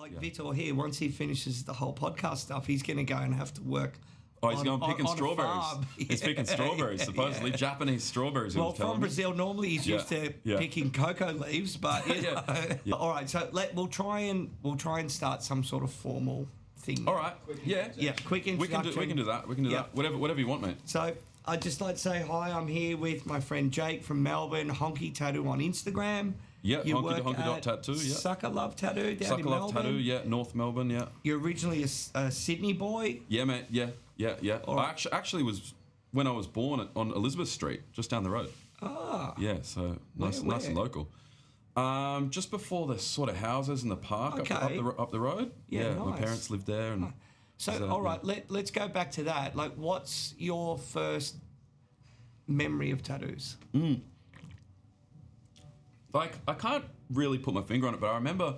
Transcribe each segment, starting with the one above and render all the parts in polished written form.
Like Vitor here, once he finishes the whole podcast stuff, he's going to go and have to work. Oh, he's going picking strawberries. He's picking strawberries, supposedly Japanese strawberries. Well, from Brazil, normally he's used to picking cocoa leaves, but all right. So we'll try and start some sort of formal thing. All right. Yeah. Quick introduction. We can do that. We can do that. Whatever you want, mate. So I'd just like to say hi. I'm here with my friend Jake from Melbourne, Honky.tattoo on Instagram. Yeah, honky.tattoo. Yeah. Sucker Love Tattoo down Sucker in Love Melbourne. Tattoo. Yeah, North Melbourne. Yeah. You're originally a Sydney boy. Yeah, mate. Yeah. Right. I actually was when I was born on Elizabeth Street, just down the road. Ah. Yeah, so nice and local. Just before the sort of houses in the park up the road. Yeah, nice. My parents lived there. And so all right, let's go back to that. Like, what's your first memory of tattoos? Like, I can't really put my finger on it, but I remember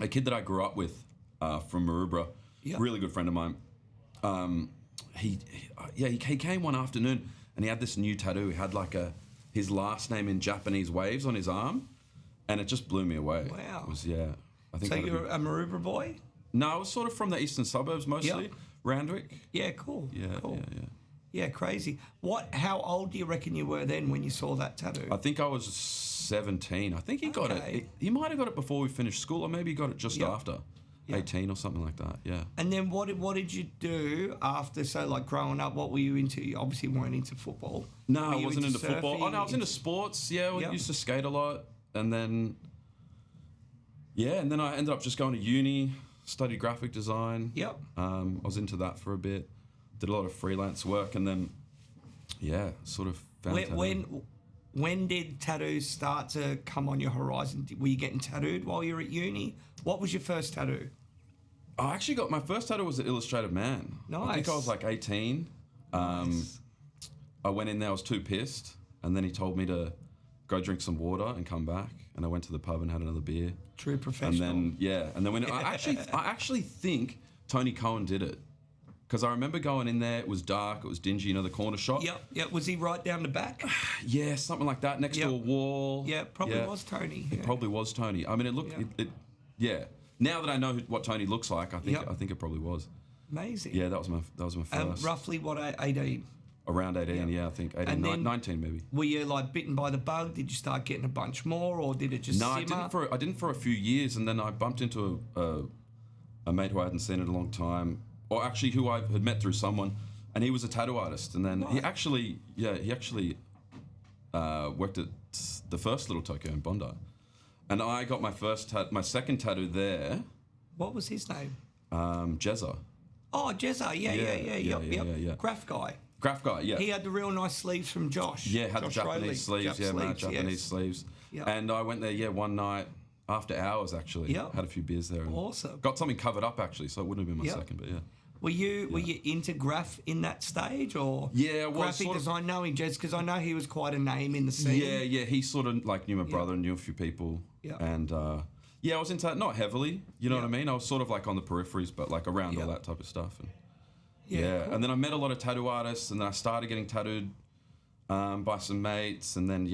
a kid that I grew up with from Maroubra, really good friend of mine. He came one afternoon and he had this new tattoo. He had like his last name in Japanese waves on his arm, and it just blew me away. Wow. It was, I think. So you're a Maroubra boy? No, I was sort of from the eastern suburbs mostly, Randwick. Yeah, cool. Yeah, cool. Yeah. Yeah, crazy. How old do you reckon you were then when you saw that tattoo? I think I was 17. I think he got it. He might have got it before we finished school, or maybe he got it just after. 18 or something like that, yeah. And then what did you do after? So, like, growing up, what were you into? You obviously weren't into football. No, I wasn't into football. Oh, no, I was into sports. Yeah, I used to skate a lot. And then I ended up just going to uni, studied graphic design. Yep. I was into that for a bit. Did a lot of freelance work, and then, sort of found When did tattoos start to come on your horizon? Were you getting tattooed while you were at uni? What was your first tattoo? I actually got my first tattoo was an illustrated man. Nice. I think I was like 18. Nice. I went in there, I was too pissed, and then he told me to go drink some water and come back. And I went to the pub and had another beer. True professional. And then when I actually think Tony Cohen did it. Because I remember going in there, it was dark, it was dingy, the corner shop. Yep. Was he right down the back? Yeah, something like that, next to a wall. Yeah, probably was Tony. It probably was Tony. I mean, it looked, Now that I know what Tony looks like, I think it probably was. Amazing. Yeah, that was my first. Roughly what, 18? Around 18, I think. 18, 19 maybe. Were you like bitten by the bug? Did you start getting a bunch more, or did it just simmer? I didn't for a few years, and then I bumped into a mate who I hadn't seen in a long time. Or actually, who I had met through someone, and he was a tattoo artist. And then he actually worked at the first Little Tokyo in Bondi. And I got my second tattoo there. What was his name? Jezza. Oh, Jezza, yeah. Graph guy, yeah. He had the real nice sleeves from Josh. Yeah, had the Japanese sleeves, Japanese sleeves. Yep. And I went there, one night. After hours, actually. Yep. Had a few beers there. And awesome. Got something covered up, actually, so it wouldn't have been my second, but yeah. Were you into graph in that stage, or graphic design, knowing Jez? Because I know he was quite a name in the scene. Yeah. He sort of knew my brother and knew a few people. Yeah. And I was into that, not heavily, you know what I mean? I was sort of like on the peripheries, but like around all that type of stuff. And cool. And then I met a lot of tattoo artists, and then I started getting tattooed by some mates, and then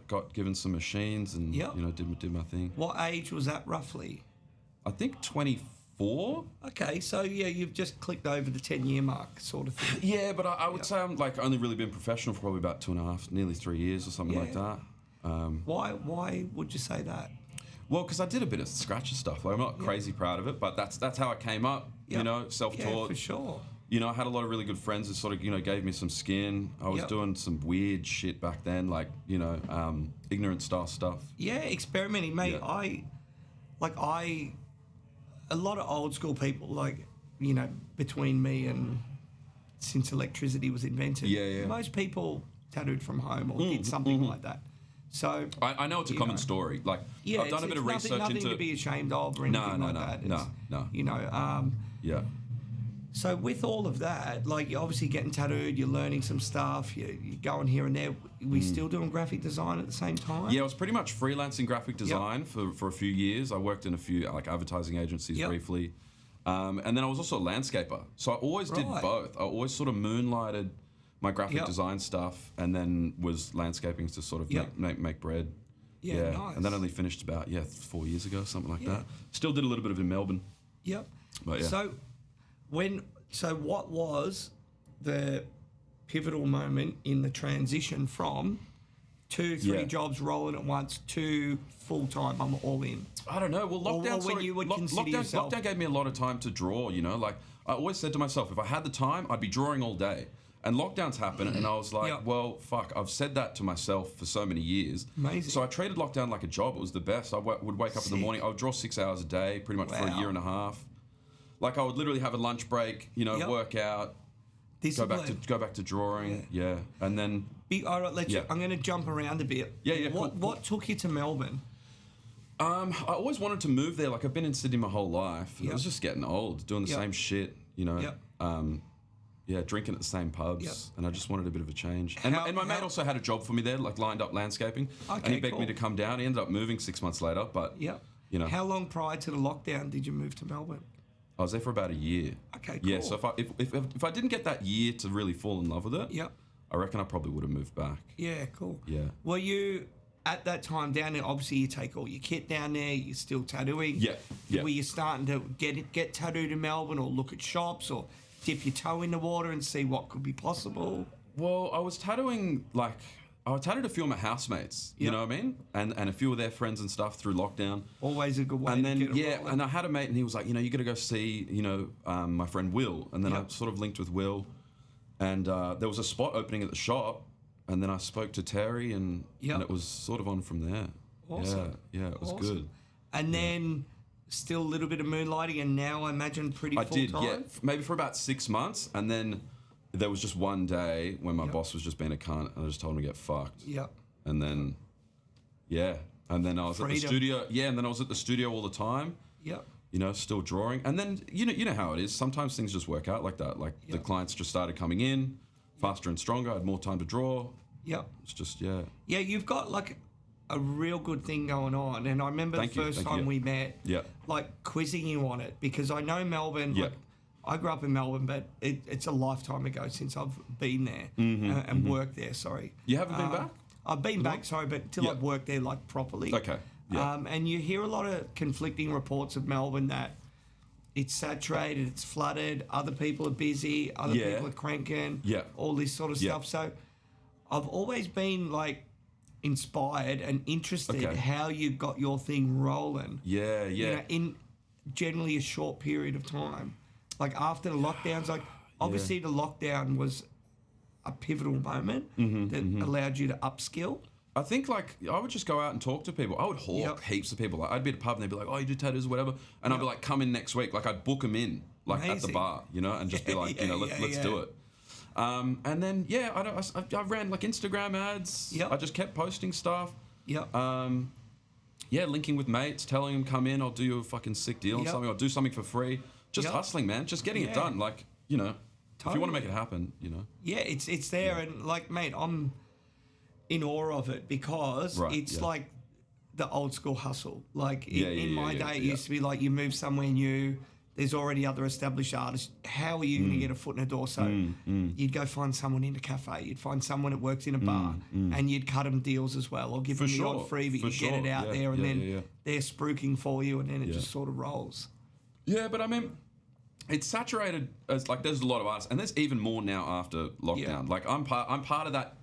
got given some machines, and did my thing. What age was that roughly? I think 24. Okay, so you've just clicked over the 10-year mark, sort of thing. Yeah, but I would say I'm like only really been professional for probably about 2.5, nearly 3 years or something like that. Why would you say that? Well, because I did a bit of scratcher stuff. Like, I'm not crazy proud of it, but that's how I came up. Self-taught. Yeah, for sure. I had a lot of really good friends that sort of, gave me some skin. I was doing some weird shit back then, like, ignorant style stuff. Yeah, experimenting, mate. Yeah. A lot of old school people, like, between me and since electricity was invented, most people tattooed from home or did something like that. So I know it's a common story. Like, I've done a bit of research nothing into... to be ashamed of or anything like that. No. So with all of that, like, you're obviously getting tattooed, you're learning some stuff, you're going here and there. We still doing graphic design at the same time? Yeah, I was pretty much freelancing graphic design for a few years. I worked in a few like advertising agencies briefly. And then I was also a landscaper. So I always did both. I always sort of moonlighted my graphic design stuff, and then was landscaping to sort of make bread. Yeah, nice. And that only finished about 4 years ago, something like that. Still did a little bit of it in Melbourne. Yep. But yeah. So what was the pivotal moment in the transition from 2-3 jobs rolling at once to full-time, I'm all in? I don't know. Well, lockdown gave me a lot of time to draw, you know. Like, I always said to myself, if I had the time, I'd be drawing all day. And lockdowns happened, and I was like, well, fuck, I've said that to myself for so many years. Amazing. So I treated lockdown like a job. It was the best. I would wake up in the morning. I would draw 6 hours a day, pretty much for a year and a half. Like, I would literally have a lunch break, you know, work out, go back to drawing. Yeah. And then... All right, I'm going to jump around a bit. Yeah, What took you to Melbourne? I always wanted to move there. Like, I've been in Sydney my whole life. And I was just getting old, doing the same shit, you know. Drinking at the same pubs, and I just wanted a bit of a change. And my mate also had a job for me there, like lined up landscaping, and he begged me to come down. He ended up moving 6 months later, but you know. How long prior to the lockdown did you move to Melbourne? I was there for about a year. Okay, cool. Yeah, so if I didn't get that year to really fall in love with it, I reckon I probably would have moved back. Yeah, cool. Yeah. Were you at that time down there? Obviously, you take all your kit down there. You're still tattooing. Yeah. Were you starting to get tattooed in Melbourne, or look at shops, or dip your toe in the water and see what could be possible? Well, I was tattooing, I tattooed a few of my housemates, you know what I mean? And a few of their friends and stuff through lockdown. Always a good way and to then, get it rolling. And I had a mate, and he was like, you know, you got to go see, you know, my friend Will. And then I sort of linked with Will, and there was a spot opening at the shop, and then I spoke to Terry, and it was sort of on from there. Awesome. Yeah, it was good. And then... Still a little bit of moonlighting, and now I imagine pretty full-time? I did, yeah. Maybe for about 6 months, and then there was just one day when my boss was just being a cunt, and I just told him to get fucked. Yep. And then, and then I was at the studio. Yeah, and then I was at the studio all the time. Yep. You know, still drawing. And then, you know how it is. Sometimes things just work out like that. Like, the clients just started coming in faster and stronger. I had more time to draw. Yep. It's just, Yeah, you've got, like... a real good thing going on, and I remember the first time we met, like quizzing you on it, because I know Melbourne. Like, I grew up in Melbourne, but it's a lifetime ago since I've been there and worked there. Sorry, you haven't been back. I've been back, sorry, but till I've worked there like properly. Okay. Yeah. And you hear a lot of conflicting reports of Melbourne that it's saturated, it's flooded, other people are busy, other people are cranking, all this sort of stuff. So I've always been like inspired and interested how you got your thing rolling. Yeah. You know, in generally a short period of time. Like after the lockdowns, like obviously the lockdown was a pivotal moment that allowed you to upskill. I think like I would just go out and talk to people. I would hawk heaps of people. Like, I'd be at a pub and they'd be like, "Oh, you do tattoos or whatever," and I'd be like, "Come in next week." Like I'd book them in like at the bar, you know, and just be like, you know, let's do it. And then I ran like Instagram ads. I just kept posting stuff. Linking with mates, telling them come in, I'll do you a fucking sick deal on something, I'll do something for free. Just hustling, man. Just getting it done. Like, you know, if you want to make it happen, you know. Yeah, it's there, and like, mate, I'm in awe of it because it's like the old school hustle. Like in my day, it used to be like you move somewhere new. There's already other established artists. How are you going to get a foot in the door? So you'd go find someone in a cafe. You'd find someone that works in a bar, and you'd cut them deals as well, or give them the odd freebie. You get it out there, and then they're spruiking for you, and then it just sort of rolls. Yeah, but I mean, it's saturated as like there's a lot of artists, and there's even more now after lockdown. Like I'm part of that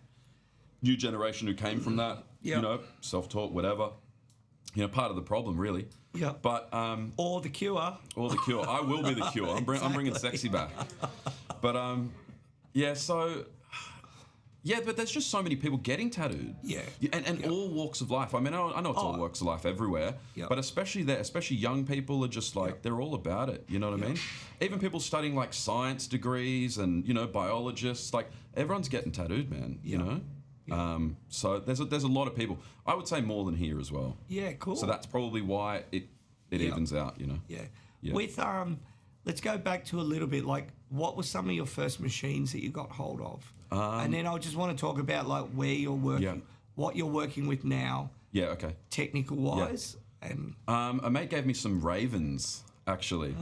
new generation who came from that. You know, self-taught, whatever. You know, part of the problem, really. Yeah. But or the cure. Or the cure. I will be the cure. I'm bringing sexy back. But but there's just so many people getting tattooed. Yeah. And all walks of life. I mean, I know it's all walks of life everywhere. Yeah. But especially young people are just like they're all about it. You know what I mean? Even people studying like science degrees and you know biologists, like everyone's getting tattooed, man. You know. Yeah. So there's a lot of people. I would say more than here as well. Yeah, cool. So that's probably why it evens out, you know. Yeah. With let's go back to a little bit. Like, what were some of your first machines that you got hold of? And then I just want to talk about like where you're working, what you're working with now. Yeah. Okay. Technical wise, and a mate gave me some Ravens actually.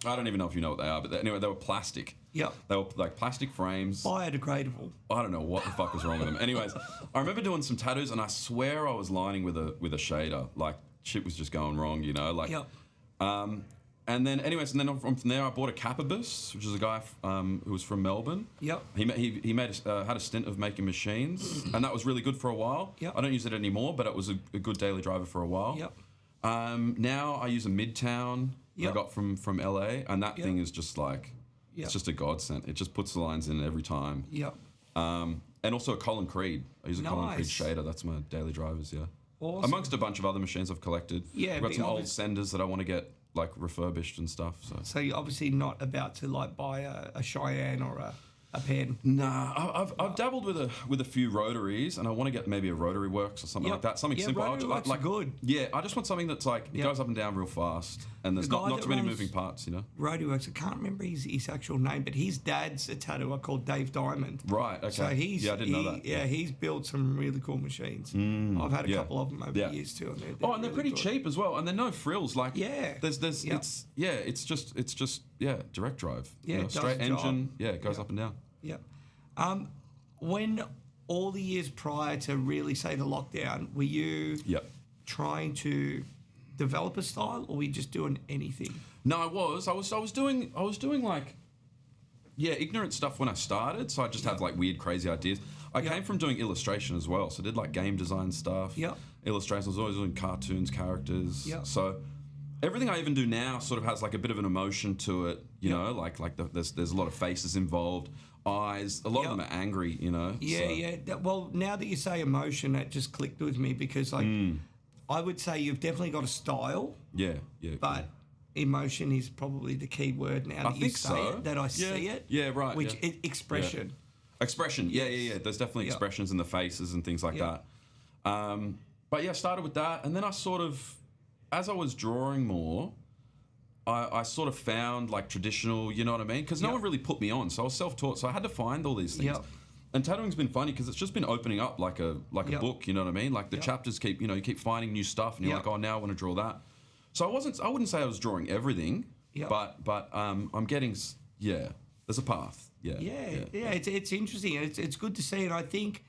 I don't even know if you know what they are, but anyway, they were plastic. Yep. They were like plastic frames. Biodegradable. I don't know what the fuck was wrong with them. Anyways, I remember doing some tattoos, and I swear I was lining with a shader. Like shit was just going wrong, you know. Like, yep. And then, anyways, and then from there, I bought a Capabus, which is a guy who was from Melbourne. Yep. He made had a stint of making machines, and that was really good for a while. Yep. I don't use it anymore, but it was a good daily driver for a while. Yep. Now I use a Midtown I got from LA, and that thing is just like, it's just a godsend. It just puts the lines in every time. Yep. And also a Colin Creed. I use a Colin Creed shader. That's my daily drivers, yeah. Awesome. Amongst a bunch of other machines I've collected. Yeah. I've got some old Senders that I want to get like refurbished and stuff. So you're obviously not about to like buy a Cheyenne or a pen. Nah, I've dabbled with a few rotaries, and I want to get maybe a Rotary Works or something like that. Something simple. Rotary Works are good. Yeah, I just want something that's like it goes up and down real fast, and there's not too many moving parts, you know. Rotary Works. I can't remember his actual name, but his dad's a tattooer called Dave Diamond. Right. Okay. So I didn't know that. Yeah, he's built some really cool machines. I've had a couple of them over the years too. And they're and they're really pretty cheap as well, and they're no frills. Like there's it's just direct drive. Yeah, you know, straight engine. Yeah, it goes up and down. Yeah. When all the years prior to really say the lockdown, were you trying to develop a style, or were you just doing anything? No, I was doing like ignorant stuff when I started. So I just had like weird, crazy ideas. I came from doing illustration as well, so I did like game design stuff. Yeah. Illustration. I was always doing cartoons, characters. Yeah. So everything I even do now sort of has like a bit of an emotion to it. You know, like there's a lot of faces involved. Eyes, a lot of them are angry, you know. Well, now that you say emotion, that just clicked with me, because like I would say you've definitely got a style. But emotion is probably the key word now that you say it, that I see it. Yeah, right. Which expression. Expression. Yeah. There's definitely expressions in the faces and things like that. But I started with that, and then I sort of, as I was drawing more, I sort of found like traditional, you know what I mean? Because no one really put me on, so I was self-taught, so I had to find all these things. And tattooing's been funny because it's just been opening up like a book, you know what I mean? Like the chapters keep, you keep finding new stuff, and you're like, oh, now I want to draw that. So I wouldn't say I was drawing everything, but I'm getting, there's a path. It's interesting, and it's good to see, and I think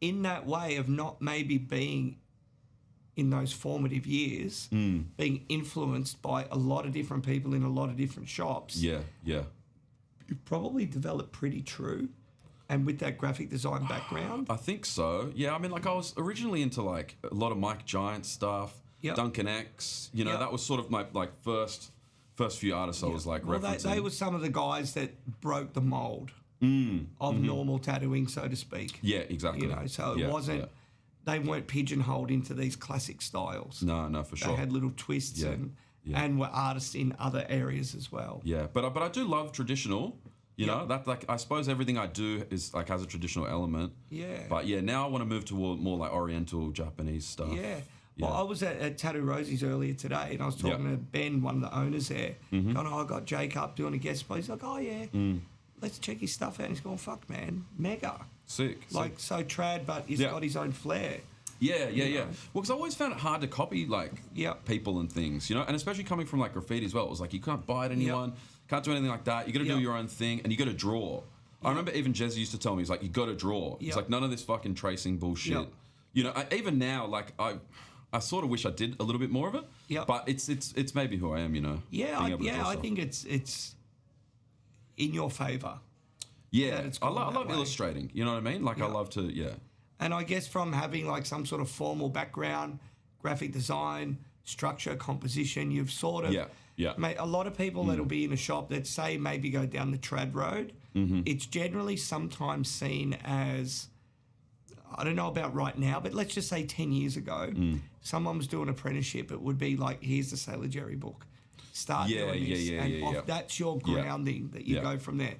in that way of not maybe being in those formative years, being influenced by a lot of different people in a lot of different shops. You've probably developed pretty true, and with that graphic design background. I think so. Yeah, I mean, like I was originally into like a lot of Mike Giant stuff, Duncan X. You know, that was sort of my like first few artists I was like referencing. They were some of the guys that broke the mold of normal tattooing, so to speak. Yeah, exactly. You know, so it wasn't. Yeah. They weren't pigeonholed into these classic styles. No, for sure. They had little twists and were artists in other areas as well. Yeah, but I do love traditional. You know, that like I suppose everything I do is like has a traditional element. Yeah. But now I want to move toward more like Oriental, Japanese stuff. Yeah. Well, I was at Tattoo Rosie's earlier today, and I was talking to Ben, one of the owners there. Going, I got Jake up doing a guest spot. He's like, oh yeah, let's check his stuff out. And he's going, fuck man, mega. Sick. Like so trad, but he's got his own flair. Yeah. Well, because I always found it hard to copy like people and things, you know, and especially coming from like graffiti as well. It was like you can't bite anyone, can't do anything like that. You got to do your own thing, and you got to draw. I remember even Jezzy used to tell me, he's like, you got to draw. It's like none of this fucking tracing bullshit. You know, even now, like I sort of wish I did a little bit more of it. But it's maybe who I am, you know. I think it's in your favour. Yeah, I love illustrating. You know what I mean? Like I love to, And I guess from having like some sort of formal background, graphic design, structure, composition, you've sort of made a lot of people that'll be in a shop that say maybe go down the trad road. It's generally sometimes seen as, I don't know about right now, but let's just say 10 years ago, someone was doing an apprenticeship. It would be like, here's the Sailor Jerry book. Start doing this. That's your grounding that you go from there.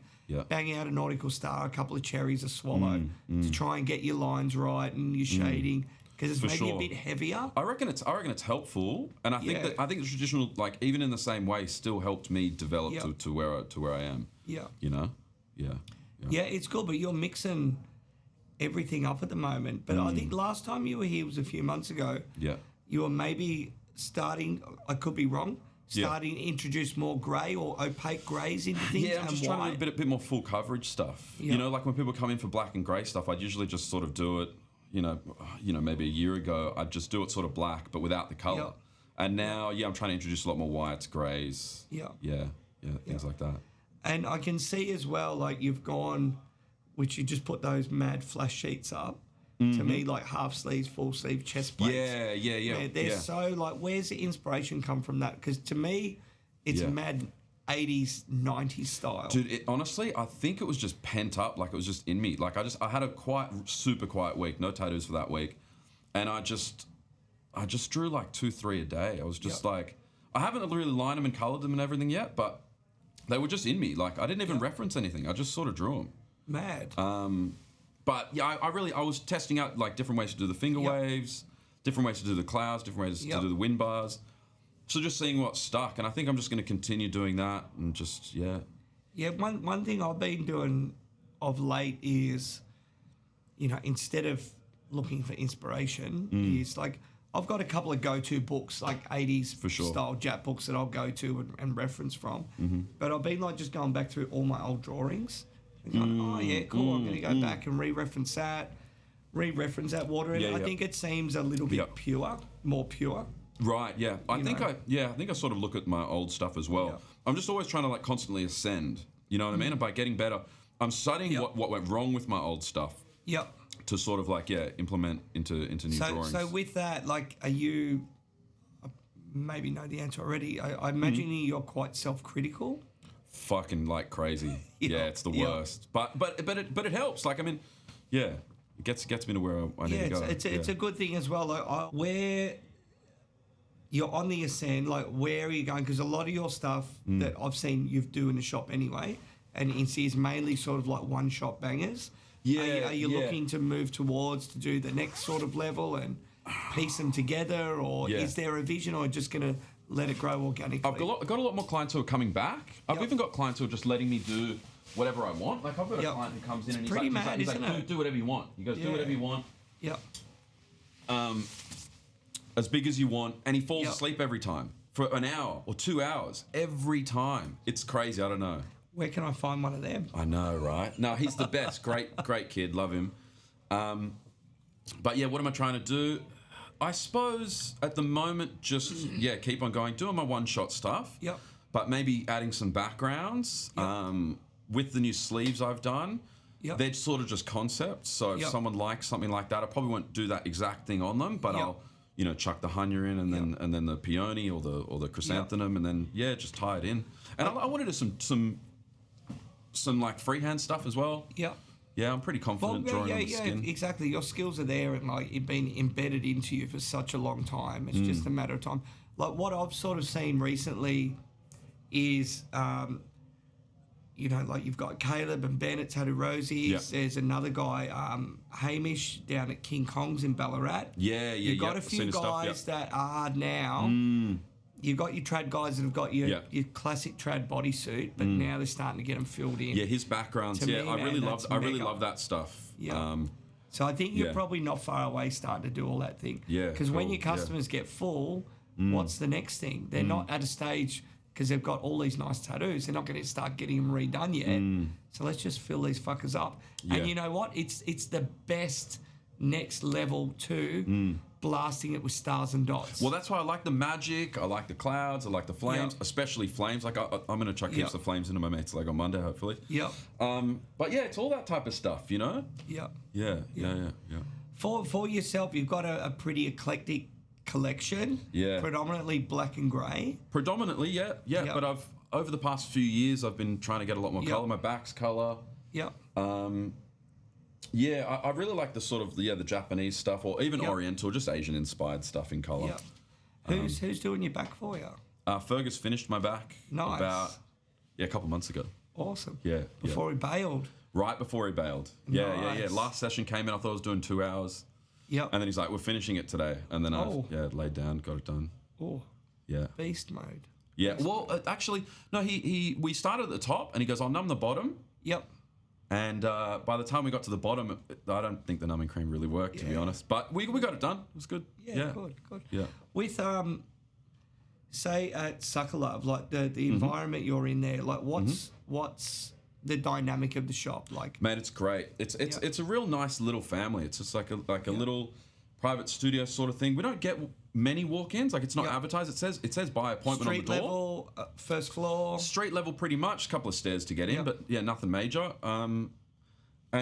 Bang out a nautical star, a couple of cherries, a swallow to try and get your lines right and your shading, because it's maybe a bit heavier. I reckon it's helpful, and I think the traditional, like even in the same way, still helped me develop to where I am. You know. Yeah, it's good, but you're mixing everything up at the moment. But I think last time you were here was a few months ago. You were maybe starting. I could be wrong. starting to introduce more grey or opaque greys into things? Yeah, I'm just trying to do a bit more full coverage stuff. You know, like when people come in for black and grey stuff, I'd usually just sort of do it, you know, maybe a year ago, I'd just do it sort of black, but without the colour. And now, I'm trying to introduce a lot more whites, greys. Things like that. And I can see as well, like you've gone, which you just put those mad flash sheets up. To me, like half sleeves, full sleeve, chest plates. Yeah. They're so like, where's the inspiration come from that? Because to me, it's mad 80s, 90s style. Dude, honestly, I think it was just pent up. Like it was just in me. Like I had a super quiet week, no tattoos for that week, and I just drew like 2-3 a day. I was just like, I haven't really lined them and coloured them and everything yet, but they were just in me. Like I didn't even reference anything. I just sort of drew them. Mad. But yeah, I was testing out like different ways to do the finger waves, different ways to do the clouds, different ways to do the wind bars. So just seeing what stuck, and I think I'm just going to continue doing that and just Yeah, one thing I've been doing of late is, you know, instead of looking for inspiration, is like I've got a couple of go-to books, like 80s style Jap books that I'll go to and reference from. But I've been like just going back through all my old drawings. Going, oh yeah, cool. I'm going to go back and re-reference that water. And I think it seems a little bit more pure. Right. Yeah. I think I sort of look at my old stuff as well. I'm just always trying to like constantly ascend. You know what I mean? And by getting better, I'm studying what went wrong with my old stuff. Yep. To sort of like implement into new drawings. So with that, like, are you? Maybe know the answer already. I imagine you're quite self-critical. Fucking like crazy. It's the worst. But it helps. Like I mean, it gets me to where I need to go. It's a good thing as well. Like, where you're on the ascend, like where are you going? Because a lot of your stuff that I've seen you do in the shop anyway, and is mainly sort of like one-shot bangers. Yeah. Are you looking to move towards to do the next sort of level and piece them together, or is there a vision, or just going to let it grow organically? I've got a lot more clients who are coming back. I've even got clients who are just letting me do whatever I want. Like I've got a client who comes in and he's like, do whatever you want. You guys do whatever you want. Yep. As big as you want, and he falls asleep every time for an hour or 2 hours every time. It's crazy. I don't know. Where can I find one of them? I know, right? No, he's the best. Great kid. Love him. But yeah, what am I trying to do? I suppose at the moment, just keep on going, doing my one-shot stuff. Yep. But maybe adding some backgrounds. With the new sleeves I've done, they're sort of just concepts. So if someone likes something like that, I probably won't do that exact thing on them, but I'll chuck the Hunya in, and then the peony or the chrysanthemum, and then just tie it in. And I want to do some like freehand stuff as well. Yep. Yeah, I'm pretty confident drawing on the skin. Exactly. Your skills are there, and like you've been embedded into you for such a long time. It's just a matter of time. Like what I've sort of seen recently is, like you've got Caleb and Ben at Tattoo Rosie's. Yep. There's another guy, Hamish, down at King Kong's in Ballarat. You've got a few guys that are now. You've got your trad guys that have got your classic trad bodysuit, but now they're starting to get them filled in. Yeah, his backgrounds. I really love that stuff. Yeah. So I think you're probably not far away starting to do all that thing. Yeah. Because when your customers get full, what's the next thing? They're not at a stage because they've got all these nice tattoos. They're not going to start getting them redone yet. So let's just fill these fuckers up. Yeah. And you know what? It's the best next level too. Blasting it with stars and dots. Well, that's why I like the magic. I like the clouds. I like the flames, especially flames. Like I'm going to chuck heaps of flames into my mates like on Monday, hopefully. Yep. But yeah, it's all that type of stuff, you know. Yep. Yeah. For yourself, you've got a pretty eclectic collection. Yeah. Predominantly black and grey. Predominantly, yeah. But over the past few years, I've been trying to get a lot more colour. My back's colour. Yep. Yeah, I really like the sort of the Japanese stuff, or even Oriental, just Asian-inspired stuff in colour. Yep. Who's doing your back for you? Fergus finished my back about a couple months ago. Awesome. Yeah. Before he bailed. Right before he bailed. Yeah. Last session came in, I thought I was doing 2 hours. Yep. And then he's like, "We're finishing it today," and then I laid down, got it done. Oh. Yeah. Beast mode. Yeah. Well, actually, no. We started at the top, and he goes, "I'll numb the bottom." Yep. And by the time we got to the bottom, I don't think the numbing cream really worked, to be honest. But we got it done. It was good. Yeah, good. Yeah. With say at Sucker Love, like the environment you're in there, like what's the dynamic of the shop like? Man, it's great. It's a real nice little family. It's just like a little private studio sort of thing. We don't get many walk-ins. Like, it's not advertised. It says by appointment on the door. Street level, first floor. Street level, pretty much. A couple of stairs to get in, but yeah, nothing major. And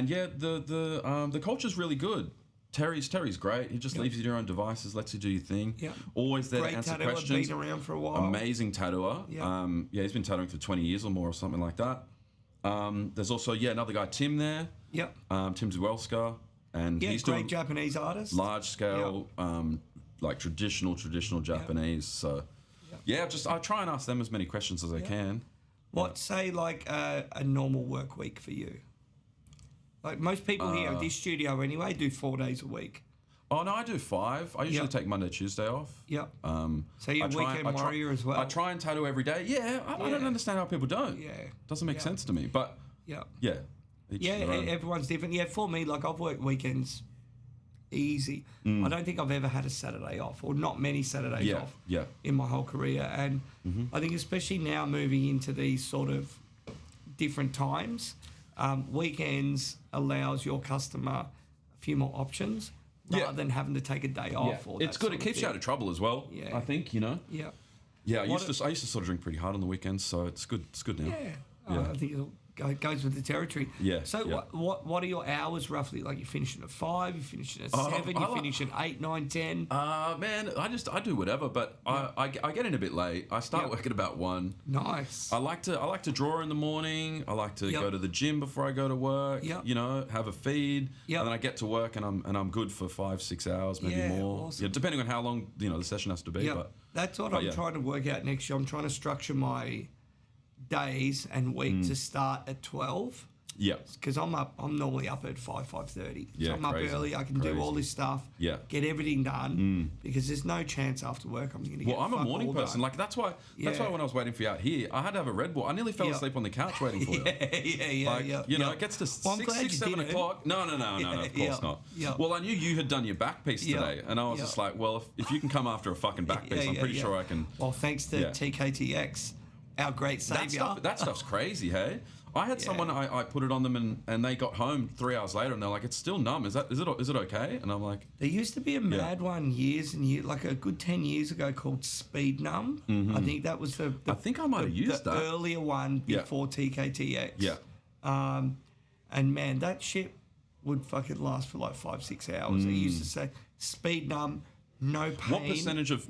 yeah, the culture's really good. Terry's great. He just leaves you to your own devices, lets you do your thing. Yeah. Always there to answer questions. Been around for a while. Amazing tattooer. Yeah. He's been tattooing for 20 years or more or something like that. There's also another guy, Tim, there. Yep. Tim Zwelska. And he's great doing Japanese artist. Large scale, like traditional Japanese. So I try and ask them as many questions as I can. What say like a normal work week for you? Like most people here at this studio anyway do 4 days a week. Oh no, I do 5. I usually take Monday, Tuesday off. Yep. So you're a weekend warrior as well. I try and tattoo every day. Yeah, I don't understand how people don't. Yeah. Doesn't make sense to me. But yeah. Everyone's different. Yeah, for me, like I've worked weekends easy. I don't think I've ever had a Saturday off, or not many Saturdays off in my whole career. And I think especially now moving into these sort of different times, weekends allows your customer a few more options rather than having to take a day off. Or it's good. It keeps you out of trouble as well. Yeah. I think, Yeah. Yeah, I used to sort of drink pretty hard on the weekends, so it's good. It's good now. Yeah. I think it goes with the territory. Yeah. So what are your hours roughly? Like you're finishing at 5, you're finishing at 7, you're finishing 8, 9, 10? Man, I do whatever, but I get in a bit late. I start work at about 1. Nice. I like to draw in the morning. I like to go to the gym before I go to work. Have a feed, and then I get to work and I'm good for 5, 6 hours, maybe more. Awesome. Yeah, depending on how long the session has to be. But that's what I'm trying to work out next year. I'm trying to structure my days and week to start at 12. Yeah. Because I'm normally up at 5:30. So I'm up early. I can do all this stuff. Yeah. Get everything done. Because there's no chance after work I'm going to get. Well, I'm a morning person. Like that's why when I was waiting for you out here, I had to have a Red Bull. I nearly fell asleep on the couch waiting for you. It gets to 6, 7 o'clock. No, of course not. Well, I knew you had done your back piece today, and I was just like, well, if you can come after a fucking back piece, I'm pretty sure I can. Well, thanks to TKTX. Our great saviour. That stuff's crazy, hey? I had someone, I put it on them and they got home 3 hours later and they're like, it's still numb. Is it okay? And I'm like... There used to be a mad one years and years, like a good 10 years ago called Speed Numb. I think that was I think I might have used that. The earlier one before TKTX. Yeah. And man, that shit would fucking last for like 5, 6 hours. It used to say, Speed Numb, no pain. What percentage of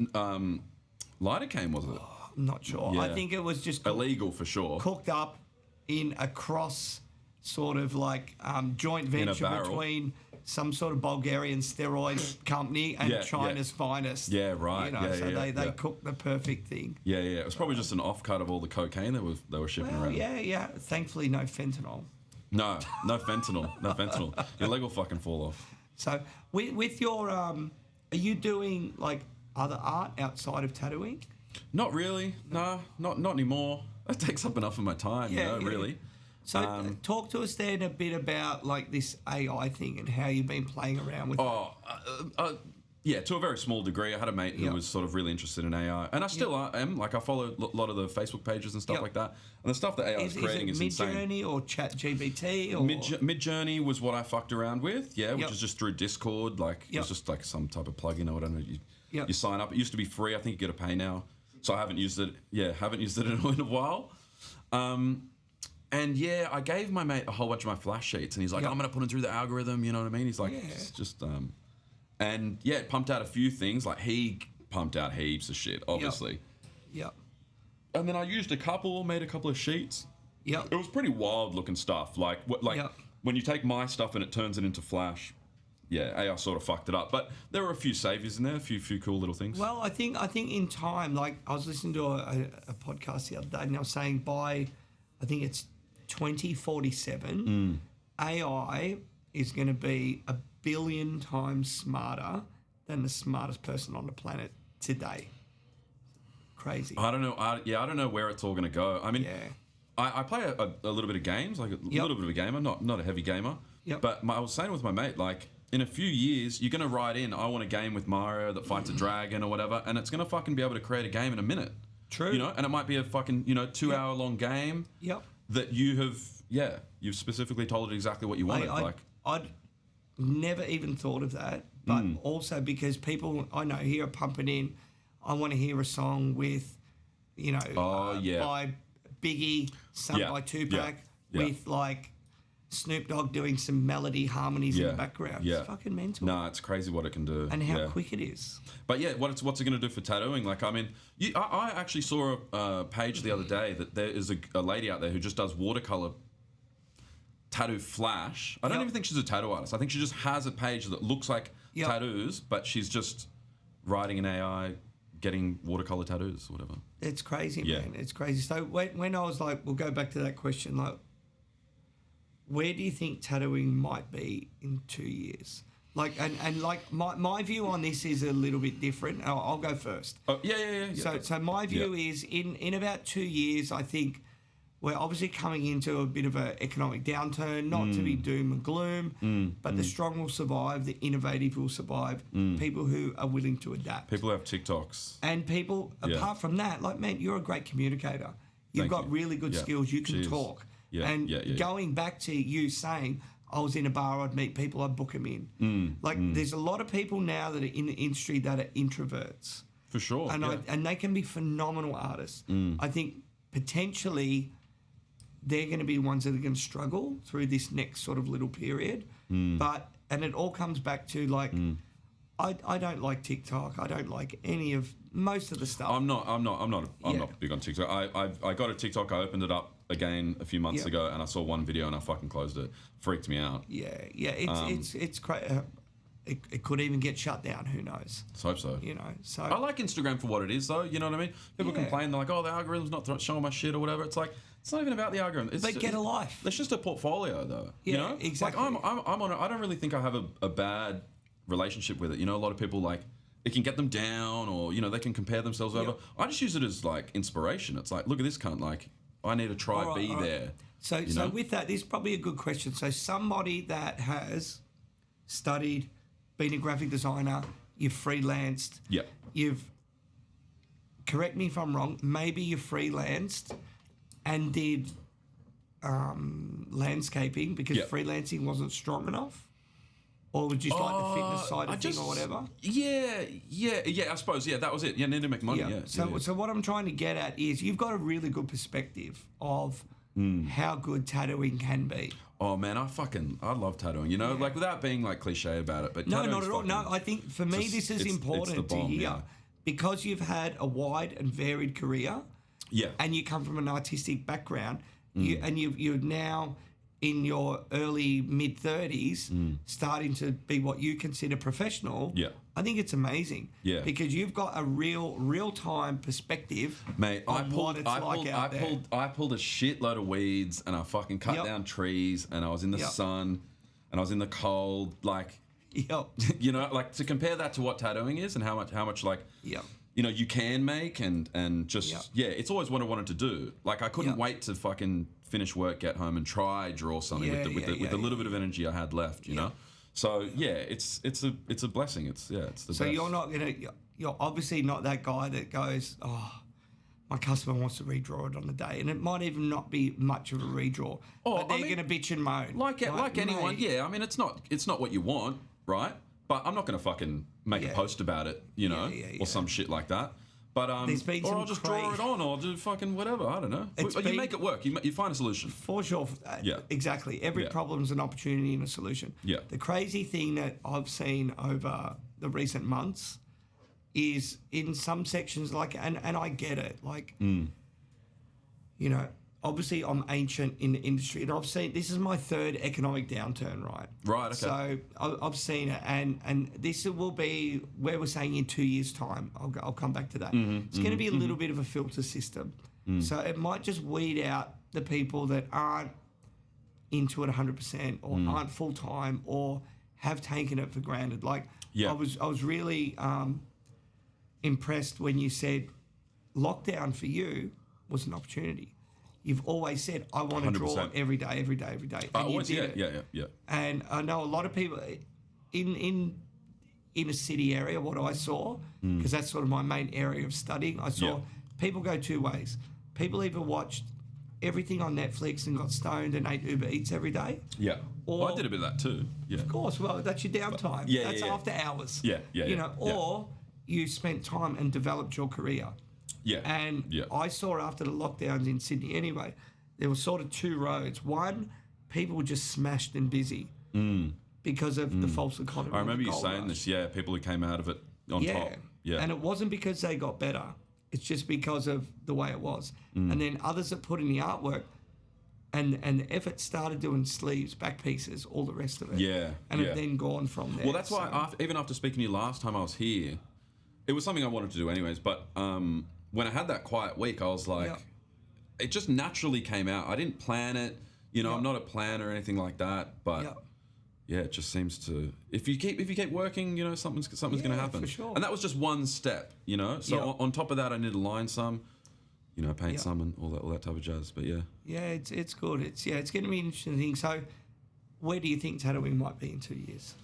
lidocaine was it? I'm not sure. I think it was just illegal for sure. Cooked up in a cross sort of like joint venture between some sort of Bulgarian steroid company and China's finest. Yeah, right. So they cooked the perfect thing. Yeah. It was probably just an offcut of all the cocaine they were shipping around. Yeah. Thankfully, no fentanyl. No fentanyl. Your leg will fucking fall off. So with your, are you doing like other art outside of tattooing? Not really. No, not anymore. That takes up enough of my time, really. So talk to us then a bit about like this AI thing and how you've been playing around with it. Yeah, to a very small degree. I had a mate who was sort of really interested in AI, and I still am. Like I follow a lot of the Facebook pages and stuff like that, and the stuff that AI is creating is insane. Midjourney or ChatGPT or Midjourney was what I fucked around with, which is just through Discord. Like it's just like some type of plugin or whatever. You sign up. It used to be free. I think you get to pay now. So I haven't used it. Yeah, haven't used it in a while. And I gave my mate a whole bunch of my flash sheets, and he's like, I'm going to put them through the algorithm. You know what I mean? He's like, it's just and it pumped out a few things. Like he pumped out heaps of shit, obviously. Yep. And then I used made a couple of sheets. Yep. It was pretty wild looking stuff. Like when you take my stuff and it turns it into flash. Yeah, AI sort of fucked it up, but there were a few saviors in there, a few cool little things. Well, I think in time, like I was listening to a podcast the other day, and they were saying by, I think it's 2047, AI is going to be 1 billion times smarter than the smartest person on the planet today. Crazy. I don't know. I don't know where it's all going to go. I mean, I play a little bit of games, like a little bit of a gamer, not a heavy gamer. Yep. But I was saying with my mate, like, in a few years, you're going to write in, I want a game with Mario that fights a dragon or whatever, and it's going to fucking be able to create a game in a minute. True. You know, and it might be a fucking, 2-hour long game. Yep. That you have, you've specifically told it exactly what you wanted. I'd never even thought of that, but also because people I know here are pumping in, I want to hear a song with, by Biggie, sung by Tupac, with like Snoop Dogg doing some melody harmonies in the background. It's fucking mental. No, it's crazy what it can do. And how quick it is. But what's it going to do for tattooing? Like, I mean, I actually saw a page the other day that there is a lady out there who just does watercolor tattoo flash. I don't even think she's a tattoo artist. I think she just has a page that looks like tattoos, but she's just writing an AI, getting watercolor tattoos, or whatever. It's crazy, man. It's crazy. So when I was like, we'll go back to that question, like, where do you think tattooing might be in 2 years? Like, and like my view on this is a little bit different. I'll go first. Oh, yeah. So my view is in about 2 years, I think we're obviously coming into a bit of an economic downturn, not to be doom and gloom, but the strong will survive, the innovative will survive, people who are willing to adapt. People who have TikToks. And people, apart from that, like, man, you're a great communicator. You've got really good skills. You can talk. Going back to you saying, I was in a bar, I'd meet people, I'd book them in. There's a lot of people now that are in the industry that are introverts. For sure. And they can be phenomenal artists. I think potentially they're going to be the ones that are going to struggle through this next sort of little period. And it all comes back to like, I don't like TikTok. I don't like most of the stuff. I'm not big on TikTok. I got a TikTok. I opened it up again a few months ago, and I saw one video and I fucking closed it. Freaked me out. It's crazy. It could even get shut down. Who knows? Let's hope so. So I like Instagram for what it is, though. You know what I mean? People complain, they're like, "Oh, the algorithm's not showing my shit or whatever." It's like, it's not even about the algorithm. But get a life. It's just a portfolio, though. Yeah, exactly. Like I'm on it. I don't really think I have a bad relationship with it. A lot of people like it can get them down, or they can compare themselves over. I just use it as like inspiration. It's like, look at this cunt. Like, I need to try there. So with that, this is probably a good question. So somebody that has studied, been a graphic designer, you've freelanced, correct me if I'm wrong, maybe you freelanced and did landscaping because freelancing wasn't strong enough? Or was just like the fitness side of thing or whatever? Yeah, I suppose. Yeah, that was it. Yeah, need to make money, So what I'm trying to get at is you've got a really good perspective of how good tattooing can be. Oh, man, I love tattooing, like without being like cliche about it. But no, not at all. No, I think for me this is important to hear because you've had a wide and varied career. Yeah. And you come from an artistic background. You're now in your early mid-30s starting to be what you consider professional. Yeah. I think it's amazing. Yeah. Because you've got a real-time perspective. Mate, I pulled a shitload of weeds and I fucking cut down trees and I was in the sun and I was in the cold. Like, like to compare that to what tattooing is and how much like, you can make and just, it's always what I wanted to do. Like, I couldn't wait to fucking finish work, get home and try draw something with the little bit of energy I had left, you know? So it's a blessing. It's the best. So you're obviously not that guy that goes, oh, my customer wants to redraw it on the day, and it might even not be much of a redraw, but they're going to bitch and moan. Like anyone, I mean, it's not what you want, right? But I'm not going to fucking make a post about it, or some shit like that. But or I'll just draw it on, or do fucking whatever. I don't know. You make it work. You find a solution. For sure. Exactly. Every problem's an opportunity and a solution. Yeah. The crazy thing that I've seen over the recent months is in some sections, like, and I get it, like, obviously I'm ancient in the industry, and I've seen, this is my third economic downturn, right? Right, okay. So I've seen it, and this will be where we're saying in 2 years' time. I'll come back to that. It's going to be a little bit of a filter system. So it might just weed out the people that aren't into it 100% or aren't full-time or have taken it for granted. Like, I was really impressed when you said lockdown for you was an opportunity. You've always said, I want to 100%. Draw every day. I always, yeah. And I know a lot of people, in a city area, what I saw, because that's sort of my main area of studying, I saw people go two ways. People either watched everything on Netflix and got stoned and ate Uber Eats every day. Yeah. Or, I did a bit of that too. Yeah. Of course. Well, that's your downtime. That's after hours. Yeah. Or you spent time and developed your career. Yeah. And I saw after the lockdowns in Sydney anyway, there were sort of two roads. One, people were just smashed and busy because of the false economy. I remember you saying this. Yeah, people who came out of it on top. Yeah. And it wasn't because they got better. It's just because of the way it was. And then others that put in the artwork and the effort started doing sleeves, back pieces, all the rest of it. Yeah. And have then gone from there. Well, that's why even after speaking to you last time I was here, it was something I wanted to do anyways. But when I had that quiet week, I was like, it just naturally came out. I didn't plan it. I'm not a planner or anything like that. But it just seems to. If you keep working, something's going to happen. For sure. And that was just one step. So on top of that, I need to line some. Paint some and all that type of jazz. But yeah, it's good. It's going to be an interesting thing. So, where do you think tattooing might be in 2 years?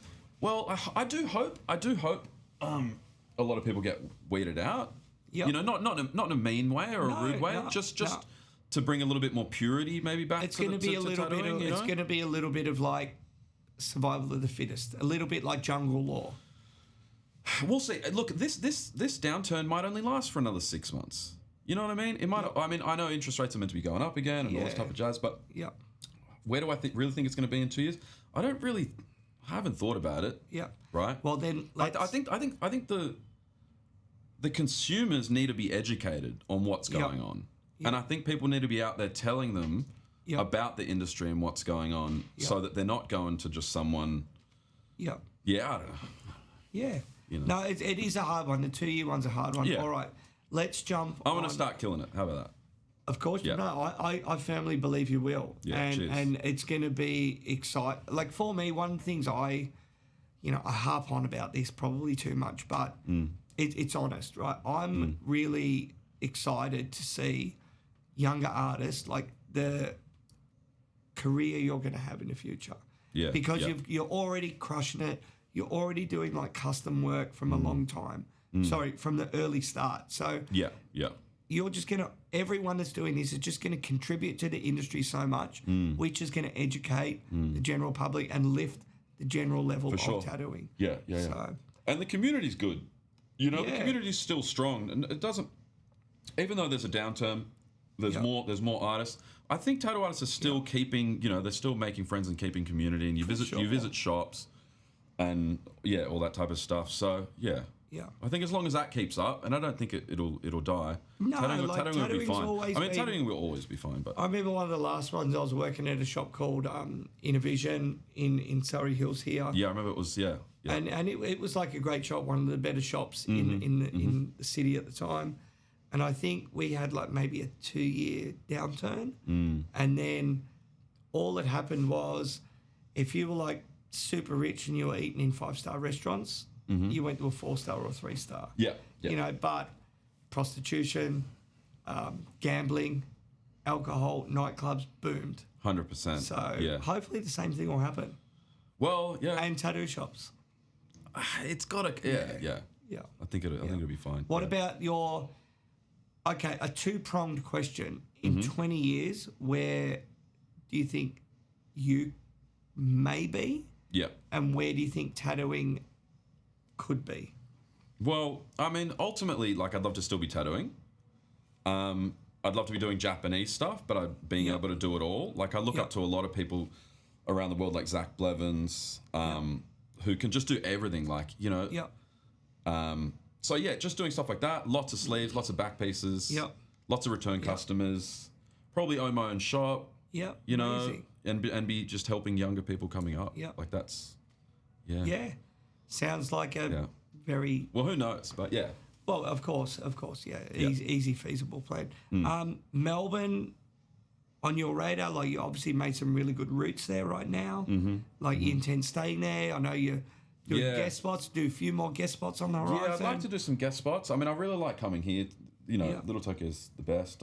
Well, I do hope. A lot of people get weeded out. Yep. Not in a mean way or a rude way. Just to bring a little bit more purity, maybe back. It's going to be a little bit. It's going to be a little bit of like survival of the fittest. A little bit like jungle law. We'll see. Look, this downturn might only last for another 6 months. You know what I mean? It might. I mean, I know interest rates are meant to be going up again and all this type of jazz, but where do I really think it's going to be in 2 years? I haven't thought about it. Yeah. Right. Well, then I think the consumers need to be educated on what's going on, and I think people need to be out there telling them about the industry and what's going on, so that they're not going to just someone. Yeah. Yeah. I don't know. Yeah. No, it is a hard one. The 2 year one's a hard one. Yeah. All right. Let's jump. I want to start killing it. How about that? Of course, no, I firmly believe you will. Yeah, and it's going to be exciting. Like for me, one of the things I harp on about this probably too much, but it's honest, right? I'm really excited to see younger artists, like the career you're going to have in the future. Yeah. Because you're already crushing it. You're already doing like custom work from a long time. Sorry, from the early start. So you're just going to, everyone that's doing this is just going to contribute to the industry so much, which is going to educate the general public and lift the general level of tattooing. Yeah. And the community's good. The community's still strong. And it doesn't, even though there's a downturn, there's more artists. I think tattoo artists are still keeping, they're still making friends and keeping community. And you visit shops and all that type of stuff. So, yeah. I think as long as that keeps up, and I don't think it'll die. No, tattooing will be fine. Tattooing will always be fine. But I remember one of the last ones. I was working at a shop called Innovision in Surrey Hills here. Yeah, I remember it was and it was like a great shop, one of the better shops in the city at the time. And I think we had like maybe a 2 year downturn, and then all that happened was if you were like super rich and you were eating in 5-star restaurants. You went to a 4-star or a 3-star. Yeah. But prostitution, gambling, alcohol, nightclubs boomed. 100%. So hopefully the same thing will happen. Well, yeah. And tattoo shops. It's got to, yeah. I think it'll be fine. What about a two-pronged question. In 20 years, where do you think you may be? Yeah. And where do you think tattooing could be? Well, I mean, ultimately, like, I'd love to still be tattooing. I'd love to be doing Japanese stuff, but being able to do it all. Like, I look up to a lot of people around the world, like Zach Blevins, who can just do everything. Like, so just doing stuff like that. Lots of sleeves, lots of back pieces. Lots of return customers. Probably own my own shop. Amazing. And be just helping younger people coming up. Like that's. Yeah. Sounds like a very... Well, who knows, but yeah. Well, of course, Easy, feasible plan. Melbourne, on your radar, like you obviously made some really good routes there right now. Like you intend staying there. I know you're doing guest spots, do a few more guest spots on the horizon. Yeah, I'd like to do some guest spots. I mean, I really like coming here. Little Tokyo is the best.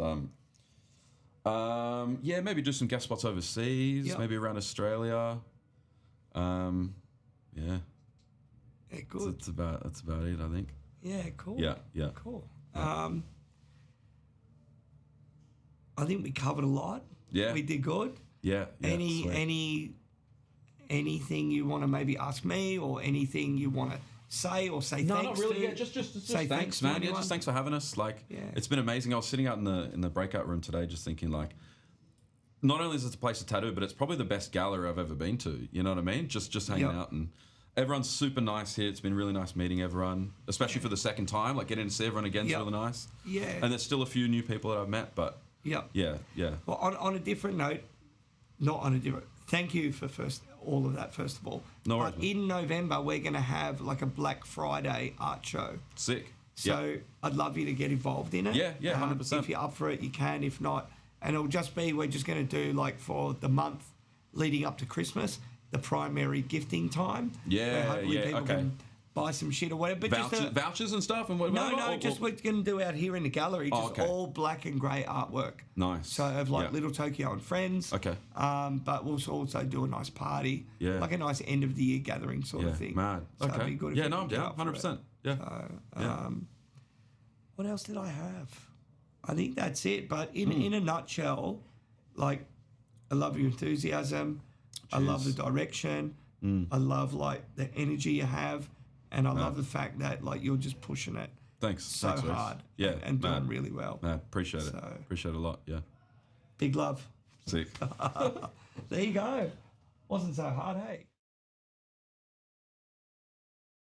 Maybe do some guest spots overseas, maybe around Australia. Yeah, good. That's about it, I think. Yeah, cool. Yeah. Cool. Yeah. I think we covered a lot. Yeah. We did good. Yeah. Anything you want to maybe ask me, or anything you want to say or say no, thanks not really. to? Yeah, just say thanks, man. Yeah, just thanks for having us. Like, it's been amazing. I was sitting out in the breakout room today, just thinking like, not only is it a place to tattoo, but it's probably the best gallery I've ever been to. You know what I mean? Just hanging out, and everyone's super nice here. It's been really nice meeting everyone, especially for the second time. Like getting to see everyone again is really nice. Yeah. And there's still a few new people that I've met, but yeah. Well, on a different note, thank you for all of that, first of all. No worries. But in November, we're going to have like a Black Friday art show. Sick. So I'd love you to get involved in it. Yeah, 100%. If you're up for it, you can. If not, and it'll just be, we're just going to do like for the month leading up to Christmas, the primary gifting time. Yeah, hopefully people can buy some shit or whatever. But vouchers and stuff and whatever. No, we're going to do out here in the gallery, just all black and grey artwork. Nice. So of like Little Tokyo and friends. Okay. But we'll also do a nice party. Yeah. Like a nice end of the year gathering sort of thing. Mad. So okay. it'd be good if I'm down. 100%. Yeah. So, what else did I have? I think that's it. But in a nutshell, like, I love your enthusiasm. Cheers. I love the direction. I love like the energy you have. And I love the fact that like you're just pushing it. Thanks. Hard. Yeah. And doing really well. Appreciate it. Appreciate it a lot. Yeah. Big love. Sick. There you go. Wasn't so hard, hey?